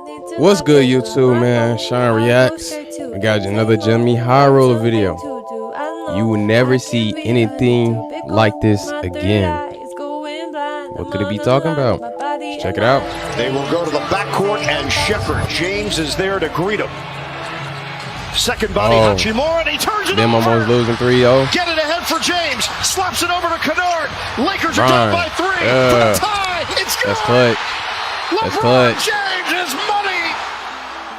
What's good, YouTube, man? ShawnReactz. We got you another JxmyHighroller video. You will never see anything like this again. What could it be talking about? Let's check it out. They will go to the backcourt, and Shepherd James is there to greet him. Second body, Hachimura, and he turns it Them over. almost losing 3-0. Get it ahead for James. Slaps it over to Kennard. Lakers are down by 3. For the tie. It's good. That's clutch. That's clutch. James is money.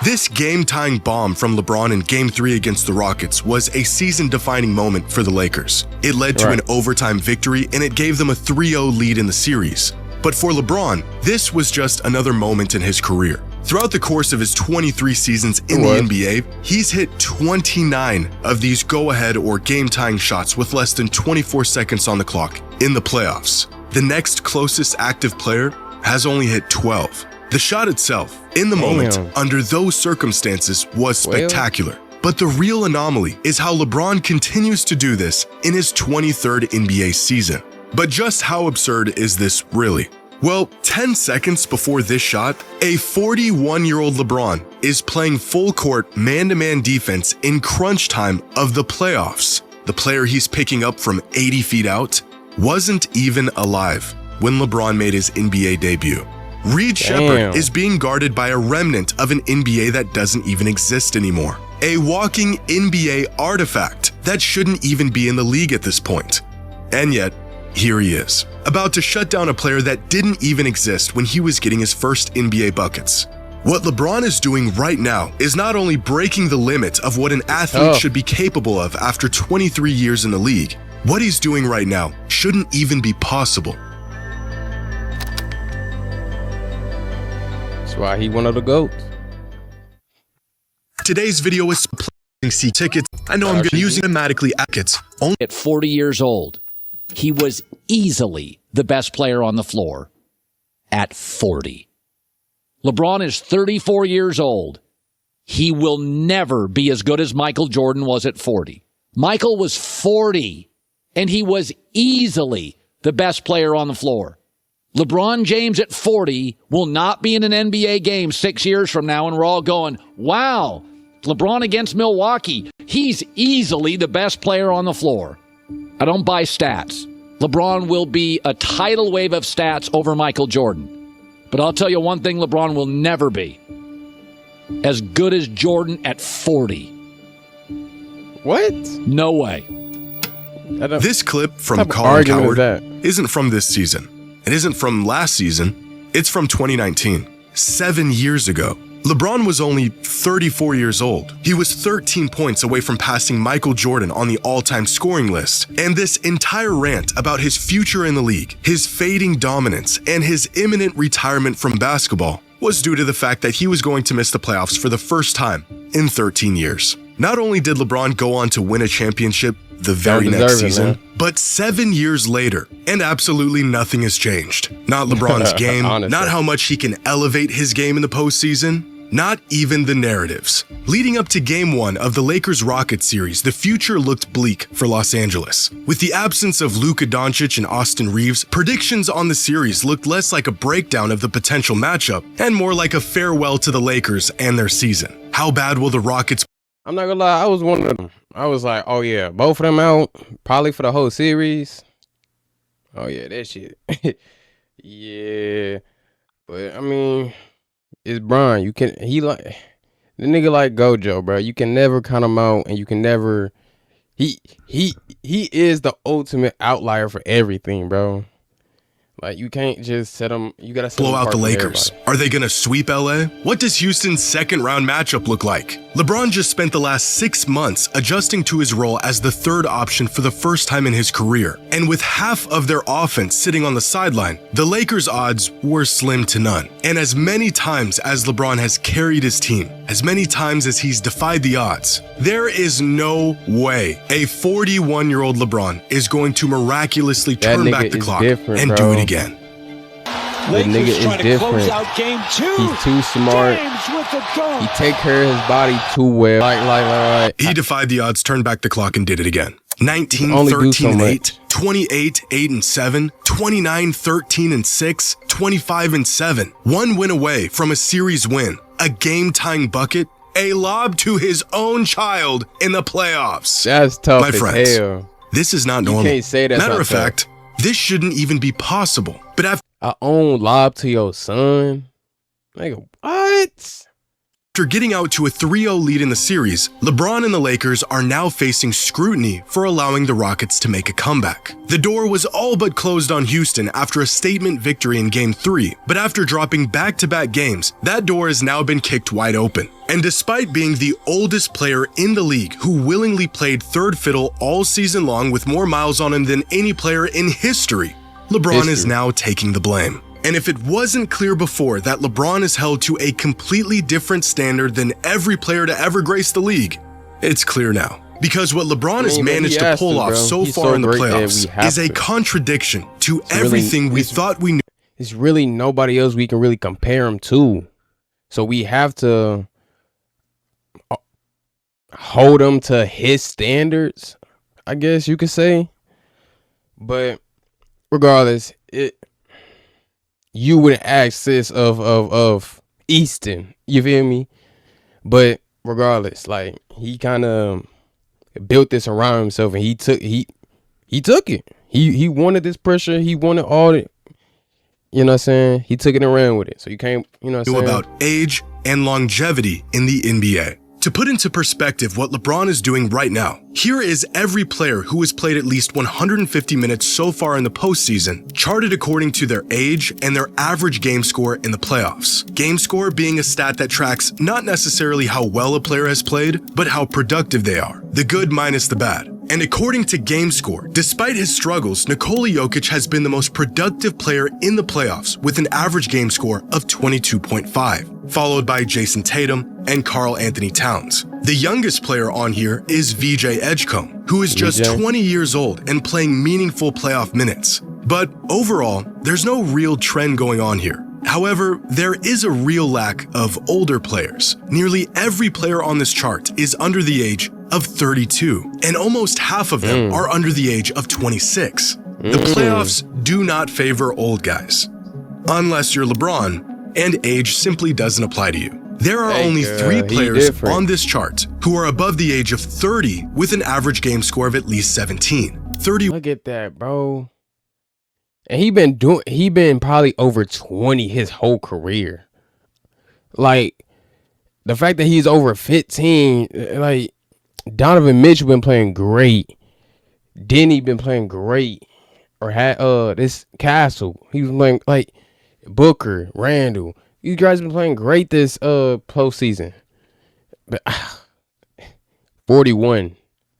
This game-tying bomb from LeBron in Game 3 against the Rockets was a season-defining moment for the Lakers. It led to an overtime victory, and it gave them a 3-0 lead in the series. But for LeBron, this was just another moment in his career. Throughout the course of his 23 seasons in the NBA, he's hit 29 of these go-ahead or game-tying shots with less than 24 seconds on the clock in the playoffs. The next closest active player has only hit 12. The shot itself, in the moment, under those circumstances, was spectacular. But the real anomaly is how LeBron continues to do this in his 23rd NBA season. But just how absurd is this really? Well, 10 seconds before this shot, a 41-year-old LeBron is playing full-court man-to-man defense in crunch time of the playoffs. The player he's picking up from 80 feet out wasn't even alive when LeBron made his NBA debut. Reed Shepherd is being guarded by a remnant of an NBA that doesn't even exist anymore. A walking NBA artifact that shouldn't even be in the league at this point. And yet, here he is, about to shut down a player that didn't even exist when he was getting his first NBA buckets. What LeBron is doing right now is not only breaking the limit of what an athlete should be capable of after 23 years in the league, what he's doing right now shouldn't even be possible. That's why he one of the GOATs. Today's video is playing C tickets. I know I'm going to use thematically tickets. At 40 years old, he was easily the best player on the floor at 40. LeBron is 34 years old. He will never be as good as Michael Jordan was at 40. Michael was 40, and he was easily the best player on the floor. LeBron James at 40 will not be in an NBA game 6 years from now, and we're all going, wow, LeBron against Milwaukee. He's easily the best player on the floor. I don't buy stats. LeBron will be a tidal wave of stats over Michael Jordan. But I'll tell you one thing LeBron will never be: as good as Jordan at 40. What? No way. This clip from Colin Cowherd isn't from this season. It isn't from last season. It's from 2019, 7 years ago. LeBron was only 34 years old. He was 13 points away from passing Michael Jordan on the all-time scoring list. And this entire rant about his future in the league, his fading dominance, and his imminent retirement from basketball was due to the fact that he was going to miss the playoffs for the first time in 13 years. Not only did LeBron go on to win a championship the very next season, but 7 years later, and absolutely nothing has changed. Not LeBron's game, not how much he can elevate his game in the postseason, not even the narratives. Leading up to Game 1 of the Lakers-Rockets series, the future looked bleak for Los Angeles. With the absence of Luka Doncic and Austin Reeves, predictions on the series looked less like a breakdown of the potential matchup and more like a farewell to the Lakers and their season. How bad will the Rockets? I'm not gonna lie, I was one of them. I was like, oh yeah, both of them out, probably for the whole series. Oh yeah, that shit. Yeah. But I mean, it's Bron. You can the nigga like Gojo, bro. You can never count him out, and you can never he is the ultimate outlier for everything, bro. Like, you can't just set them. You gotta blow out the Lakers. Are they gonna sweep LA? What does Houston's second round matchup look like? LeBron just spent the last 6 months adjusting to his role as the third option for the first time in his career. And with half of their offense sitting on the sideline, the Lakers' odds were slim to none. And as many times as LeBron has carried his team, as many times as he's defied the odds, there is no way a 41-year-old LeBron is going to miraculously turn back the clock and do it again. The nigga is different. He's too smart. He take care of his body too well. Like. He defied the odds, turned back the clock, and did it again. 19, 13, 8, 28, 8, 7, 29, 13, 6, 25, 7. One win away from a series win a game-tying bucket, a lob to his own child in the playoffs. That's tough My as friends, hell. this is not normal. You can't say that's Matter not of tough. fact, this shouldn't even be possible. But after I own lob to your son. Nigga, what? getting out to a 3-0 lead in the series, LeBron and the Lakers are now facing scrutiny for allowing the Rockets to make a comeback. The door was all but closed on Houston after a statement victory in Game 3, but after dropping back-to-back games, that door has now been kicked wide open. And despite being the oldest player in the league who willingly played third fiddle all season long with more miles on him than any player in history, LeBron is now taking the blame. And if it wasn't clear before that LeBron is held to a completely different standard than every player to ever grace the league, it's clear now. Because what LeBron has managed to pull off so far in the playoffs is a contradiction to everything we thought we knew. It's really nobody else we can really compare him to. So we have to hold him to his standards, I guess you could say. But regardless, you wouldn't ask this of Easton, you feel me? But regardless, like, he kind of built this around himself, and he took it. He wanted this pressure. He wanted all it. You know what I'm saying? He took it and ran with it. So you can't, you know what I'm saying? About age and longevity in the NBA. To put into perspective what LeBron is doing right now, here is every player who has played at least 150 minutes so far in the postseason, charted according to their age and their average game score in the playoffs. Game score being a stat that tracks not necessarily how well a player has played, but how productive they are, the good minus the bad. And according to game score, despite his struggles, Nikola Jokic has been the most productive player in the playoffs with an average game score of 22.5, followed by Jason Tatum and Karl Anthony Towns. The youngest player on here is VJ Edgecombe, who is just 20 years old and playing meaningful playoff minutes. But overall, there's no real trend going on here. However, there is a real lack of older players. Nearly every player on this chart is under the age of 32, and almost half of them are under the age of 26. The playoffs do not favor old guys, unless you're LeBron, and age simply doesn't apply to you. There are only 3 players on this chart who are above the age of 30 with an average game score of at least 17. Look at that, bro. And he been probably over 20 his whole career. Like, the fact that he's over 15, like, Donovan Mitchell been playing great. Denny been playing great. Or had this Castle, he was playing, like, Booker, Randall. These guys been playing great this postseason. But 41,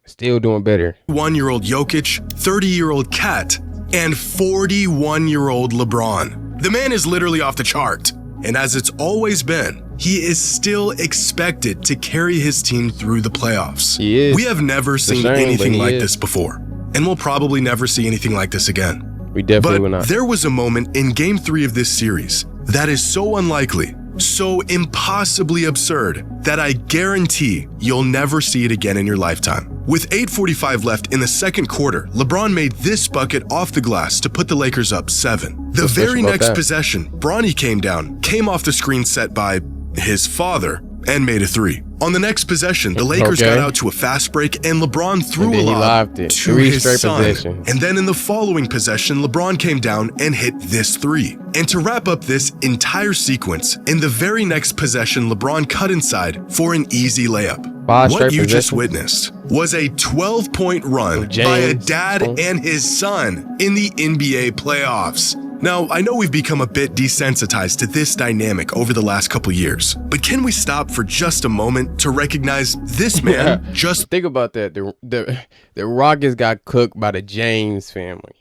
still doing better. 1-year-old Jokic, 30-year-old Cat, and 41-year-old LeBron. The man is literally off the chart. And as it's always been, he is still expected to carry his team through the playoffs. He is. We have never seen anything like this before, and we'll probably never see anything like this again. We definitely will not. There was a moment in Game 3 of this series that is so unlikely, so impossibly absurd, that I guarantee you'll never see it again in your lifetime. With 8:45 left in the second quarter, LeBron made this bucket off the glass to put the Lakers up 7. The very next possession, Bronny came down, came off the screen set by his father, and made a 3. On the next possession, the Lakers got out to a fast break, and LeBron threw a lob to his son. And then in the following possession, LeBron came down and hit this 3. And to wrap up this entire sequence, in the very next possession, LeBron cut inside for an easy layup. What you just witnessed was a 12-point run by a dad and his son in the NBA playoffs. Now, I know we've become a bit desensitized to this dynamic over the last couple years, but can we stop for just a moment to recognize this man just... Think about that. The Rockets got cooked by the James family.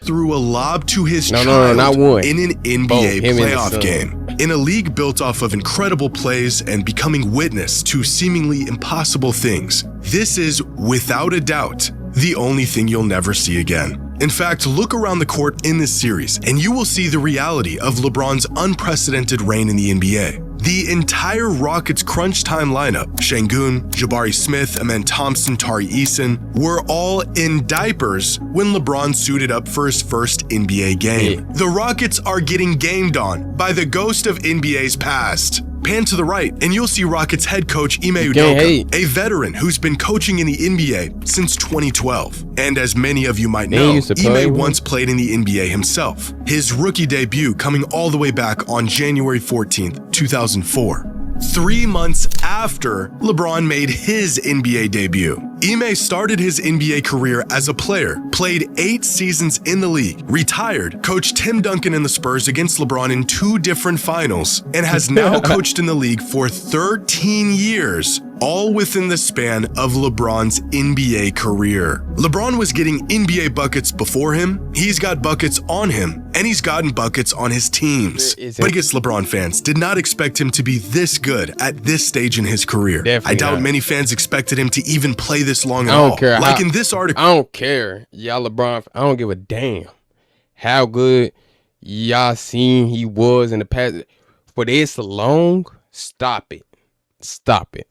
threw a lob to his child not one. In an NBA playoff game. In a league built off of incredible plays and becoming witness to seemingly impossible things, this is, without a doubt, the only thing you'll never see again. In fact, look around the court in this series, and you will see the reality of LeBron's unprecedented reign in the NBA. The entire Rockets crunch time lineup, Şengün, Jabari Smith, Amen Thompson, Tari Eason, were all in diapers when LeBron suited up for his first NBA game. The Rockets are getting gamed on by the ghost of NBA's past. Pan to the right, and you'll see Rockets head coach Ime can't Udoka, hate. a veteran who's been coaching in the NBA since 2012. And as many of you might They know, used to play Ime with- once played in the NBA himself, his rookie debut coming all the way back on January 14th, 2004. 3 months after LeBron made his NBA debut. Ime started his NBA career as a player, played 8 seasons in the league, retired, coached Tim Duncan and the Spurs against LeBron in 2 different finals, and has now coached in the league for 13 years, all within the span of LeBron's NBA career. LeBron was getting NBA buckets before him, he's got buckets on him, and he's gotten buckets on his teams. But I guess LeBron fans did not expect him to be this good at this stage in his career. Definitely I doubt not. many fans expected him to even play this long at I all. don't care. Like in this article, I don't care. Y'all LeBron, I don't give a damn how good y'all seen he was in the past. For this long, stop it. Stop it.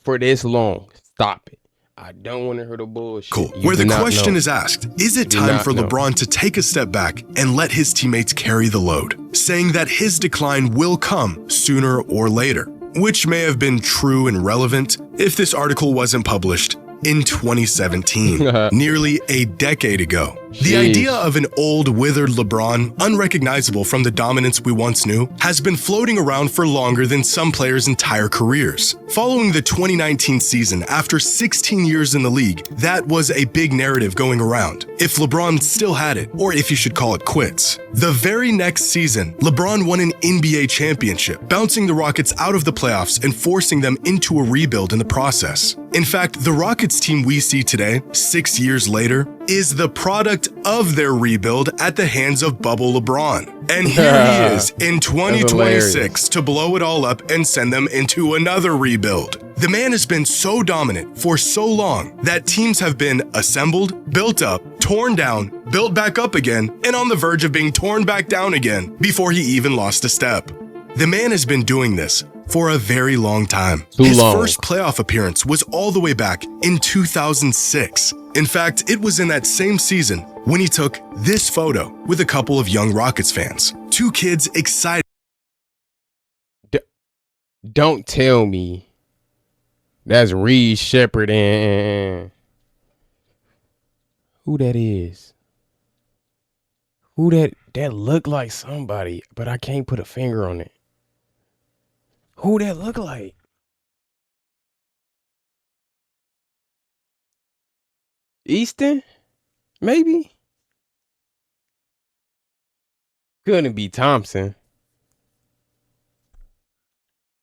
For this long, stop it. I don't want to hear the bullshit. cool. You Where do the not question know. is asked, is it Do time not for know. LeBron to take a step back and let his teammates carry the load, saying that his decline will come sooner or later, which may have been true and relevant if this article wasn't published in 2017, nearly a decade ago. The Sheesh. idea of an old, withered LeBron, unrecognizable from the dominance we once knew, has been floating around for longer than some players' entire careers. Following the 2019 season, after 16 years in the league, that was a big narrative going around. If LeBron still had it, or if you should call it quits. The very next season, LeBron won an NBA championship, bouncing the Rockets out of the playoffs and forcing them into a rebuild in the process. In fact, the Rockets team we see today, 6 years later, is the product of their rebuild at the hands of Bubble LeBron. And here he is in 2026 to blow it all up and send them into another rebuild. The man has been so dominant for so long that teams have been assembled, built up, torn down, built back up again, and on the verge of being torn back down again before he even lost a step. The man has been doing this for a very long time. His long. first playoff appearance was all the way back in 2006. In fact, it was in that same season when he took this photo with a couple of young Rockets fans. 2 kids excited. Don't tell me that's Reed Shepherd and who that is. Who that look like somebody, but I can't put a finger on it. Who that look like? Easton? Maybe? Couldn't be Thompson.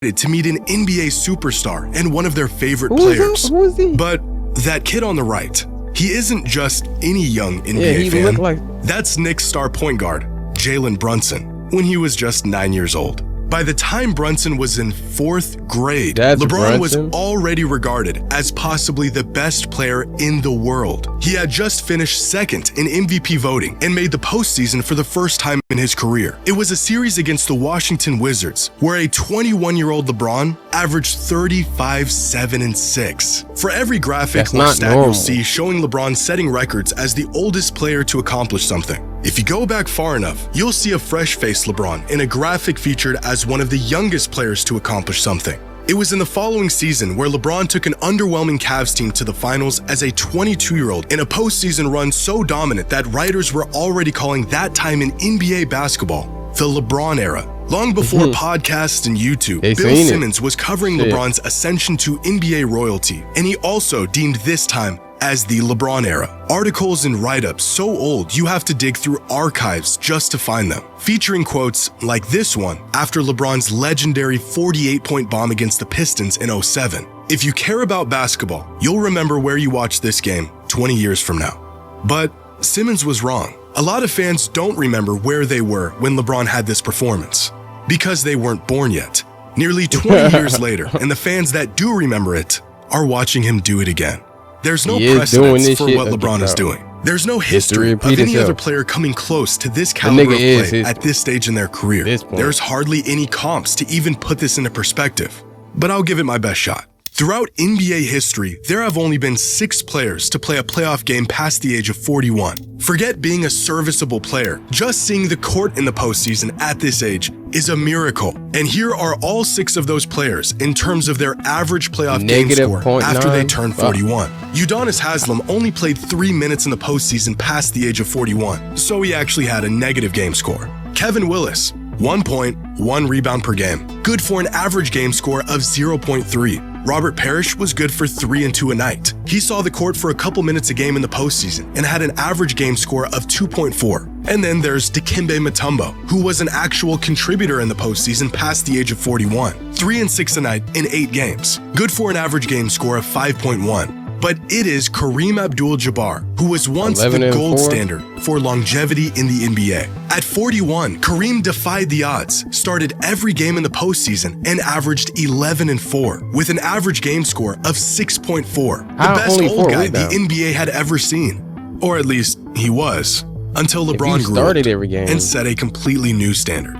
To meet an NBA superstar and one of their favorite Who is players. that? Who is he? But that kid on the right, he isn't just any young NBA Yeah, he fan. looked like- That's Knicks star point guard, Jalen Brunson, when he was just 9 years old. By the time Brunson was in 4th grade, That's LeBron was Brunson? already regarded as possibly the best player in the world. He had just finished 2nd in MVP voting and made the postseason for the first time in his career. It was a series against the Washington Wizards, where a 21-year-old LeBron averaged 35, 7, and 6. For every graphic That's or not stat normal. you'll see showing LeBron setting records as the oldest player to accomplish something. If you go back far enough, you'll see a fresh-faced LeBron in a graphic featured as one of the youngest players to accomplish something. It was in the following season where LeBron took an underwhelming Cavs team to the finals as a 22-year-old in a postseason run so dominant that writers were already calling that time in NBA basketball the LeBron era. Long before podcasts and YouTube, They Bill seen it. Simmons was covering Shit. LeBron's ascension to NBA royalty, and he also deemed this time as the LeBron era. Articles and write-ups so old you have to dig through archives just to find them, featuring quotes like this one after LeBron's legendary 48-point bomb against the Pistons in 07. If you care about basketball, you'll remember where you watched this game 20 years from now. But Simmons was wrong. A lot of fans don't remember where they were when LeBron had this performance, because they weren't born yet. Nearly 20 years later, and the fans that do remember it are watching him do it again. There's no He is doing precedence this for shit what again, LeBron is bro. doing. There's no history of repeat any itself. other player coming close to this caliber of nigga is play history. at this stage in their career. This point. There's hardly any comps to even put this into perspective, but I'll give it my best shot. Throughout NBA history, there have only been 6 players to play a playoff game past the age of 41. Forget being a serviceable player, just seeing the court in the postseason at this age is a miracle. And here are all 6 of those players in terms of their average playoff game score after they turned 41. Udonis Haslem only played 3 minutes in the postseason past the age of 41, so he actually had a negative game score. Kevin Willis, 1 point, 1 rebound per game, good for an average game score of 0.3. Robert Parrish was good for 3 and 2 a night. He saw the court for a couple minutes a game in the postseason and had an average game score of 2.4. And then there's Dikembe Mutombo, who was an actual contributor in the postseason past the age of 41. 3 and 6 a night in 8 games, good for an average game score of 5.1. But it is Kareem Abdul-Jabbar, who was once the gold standard for longevity in the NBA. At 41, Kareem defied the odds, started every game in the postseason, and averaged 11 and 4, with an average game score of 6.4. The best old guy the NBA had ever seen. Or at least, he was. Until LeBron grew up every game and set a completely new standard.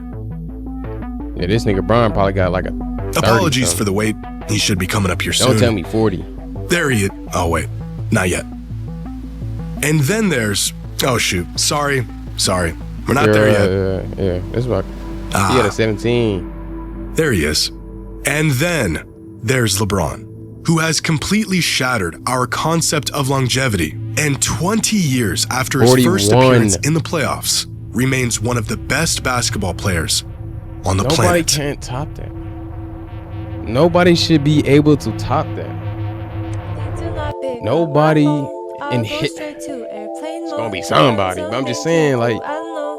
Yeah, this nigga Bron probably got like a 30 Apologies for the wait. He should be coming up here soon. Don't tell me 40. There he is. Oh, wait. Not yet. And then there's... Oh, shoot. Sorry. We're not there yet. Yeah. That's about... He had a 17. There he is. And then there's LeBron, who has completely shattered our concept of longevity, and 20 years after his first appearance in the playoffs, remains one of the best basketball players on the planet. Nobody can't top that. Nobody should be able to top that. Nobody in hit. It's gonna be somebody, but I'm just saying, like,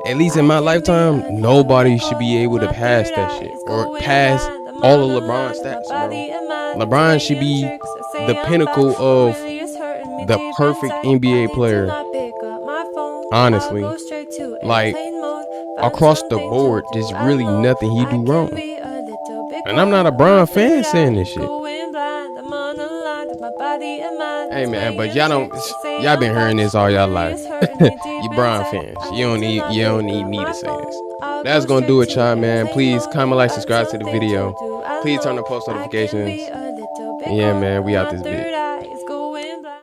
at least in my lifetime, nobody should be able to pass that shit or pass all of LeBron's stats, bro. LeBron should be the pinnacle of the perfect NBA player. Honestly, like, across the board, there's really nothing he do wrong. And I'm not a Bron fan saying this shit. Hey man, but y'all been hearing this all y'all life. You Bron fans. You don't need me to say this. That's gonna do it, y'all, man. Please comment, like, subscribe to the video. Please turn on post notifications. Yeah, man, we out this bitch.